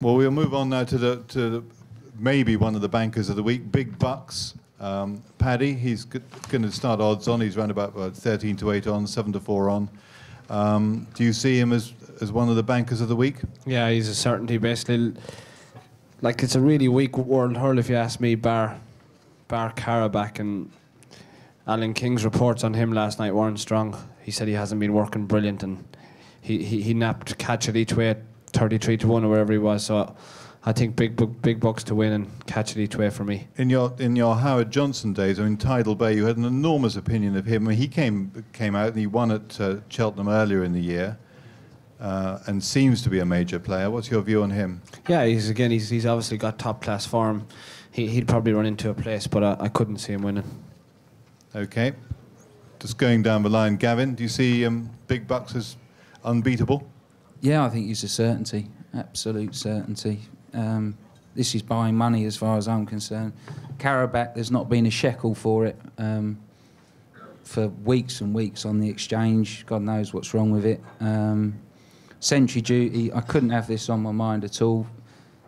Well, we'll move on now to maybe one of the bankers of the week, Big Bucks. Paddy, he's going to start odds on. He's around about 13 to 8 on, 7 to 4 on. Do you see him as one of the bankers of the week? Yeah, he's a certainty, basically. Like, it's a really weak World Hurl, if you ask me, bar Carabach, and Alan King's reports on him last night weren't strong. He said he hasn't been working brilliant, and he napped catch it each way at 33 to 1 or wherever he was. So I think big bucks to win and catch it each way for me. In your Howard Johnson days, I mean, Tidal Bay, you had an enormous opinion of him. I mean, he came out and he won at Cheltenham earlier in the year, and seems to be a major player. What's your view on him? Yeah, he's obviously got top class form. He'd probably run into a place, but I couldn't see him winning. Okay, just going down the line, Gavin, do you see Big Bucks as unbeatable? Yeah, I think he's a certainty, absolute certainty. This is buying money as far as I'm concerned. Carabach, there's not been a shekel for it for weeks and weeks on the exchange. God knows what's wrong with it. Century Duty, I couldn't have this on my mind at all.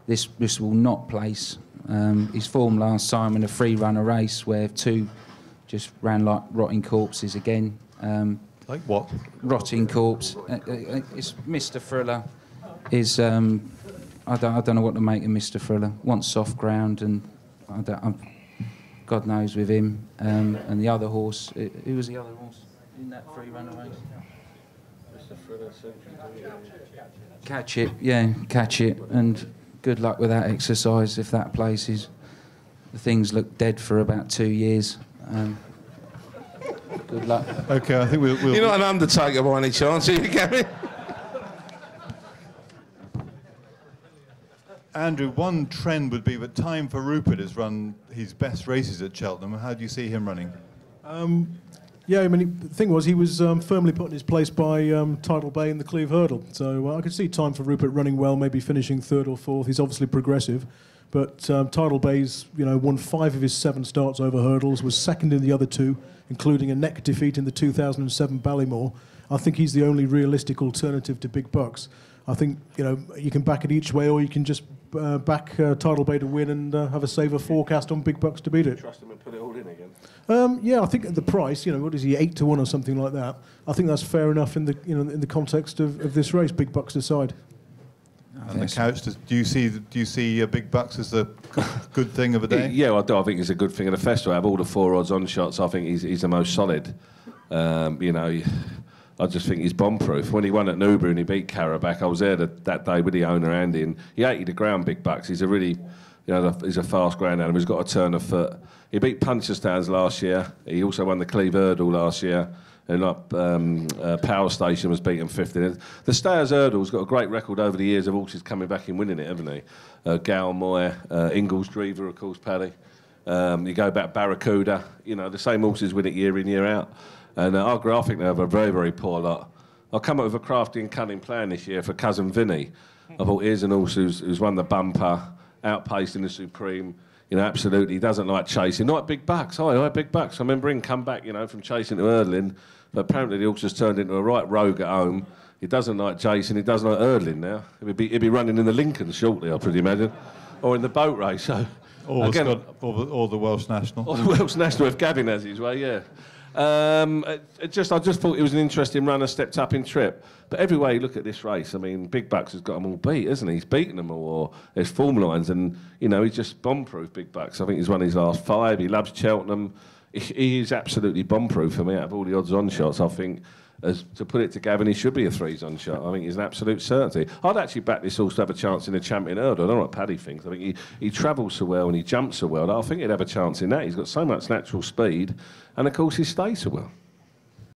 This will not place. His form last time in a free-runner race where two just ran like rotting corpses again. Like what? Rotting corpse. It's Mr. Thriller. I don't know what to make of Mr. Thriller. Wants soft ground, and God knows with him. And the other horse, who was the other horse in that free-runner race? Mr. Thriller. Catch it, yeah, catch it, and good luck with that exercise if that places. The things look dead for about 2 years. Good luck. Okay, I think we'll... You're not an undertaker by any chance, are you, Gavin? Andrew, one trend would be that Time for Rupert has run his best races at Cheltenham. How do you see him running? Yeah, I mean, the thing was, he was firmly put in his place by Tidal Bay in the Cleve Hurdle. So I could see Time for Rupert running well, maybe finishing 3rd or 4th. He's obviously progressive. But Tidal Bay's, won 5 of his 7 starts over hurdles, was 2nd in the other 2, including a neck defeat in the 2007 Ballymore. I think he's the only realistic alternative to Big Bucks. I think, you can back it each way, or you can just back Tidal Bay to win and have a saver forecast on Big Bucks to beat it. Trust him and put it all in again. Yeah, I think at the price, what is he, 8 to 1 or something like that. I think that's fair enough in the, in the context of this race. Big Bucks aside. And the couch, do you see Big Bucks as the good thing of the day? Yeah, well, I think it's a good thing of the festival. I have all the 4 odds on shots. I think he's the most solid. I just think he's bomb-proof. When he won at Newbury and he beat Carabach, I was there that day with the owner, Andy, and he 80'd the ground, Big Bucks. He's a really, he's a fast ground animal. He's got a turn of foot. He beat Punchestown's last year. He also won the Cleve Hurdle last year. And Power Station was beaten 5th. The Stayers Hurdle's got a great record over the years of horses coming back and winning it, haven't he? Galmoy, Ingles Drever, of course, Paddy. You go back Barracuda. The same horses win it year in, year out. And I think they have a very, very poor lot. I'll come up with a crafty and cunning plan this year for Cousin Vinny. I thought, here's an horse who's won the bumper, outpaced in the Supreme. Absolutely, he doesn't like chasing. Not Big Bucks. I like Big Bucks. I remember him come back, from chasing to hurdling. But apparently the horse has turned into a right rogue at home. He doesn't like chasing. He doesn't like hurdling now. He'll be running in the Lincoln shortly, I pretty imagine, or in the boat race. So, or the Welsh National. Or the Welsh National, if Gavin has his way, yeah. I just thought it was an interesting runner, stepped up in trip. But every way you look at this race, I mean, Big Bucks has got them all beat, hasn't he? He's beaten them all. Or there's form lines, and he's just bomb-proof. Big Bucks. I think he's won his last 5. He loves Cheltenham. He is absolutely bomb-proof for me. Out of all the odds-on shots, I think, to put it to Gavin, he should be a 3s-on shot. I think he's an absolute certainty. I'd actually back this horse to have a chance in the Champion Hurdle. I don't know what Paddy thinks. I think he travels so well and he jumps so well. I think he'd have a chance in that. He's got so much natural speed, and of course he stays so well.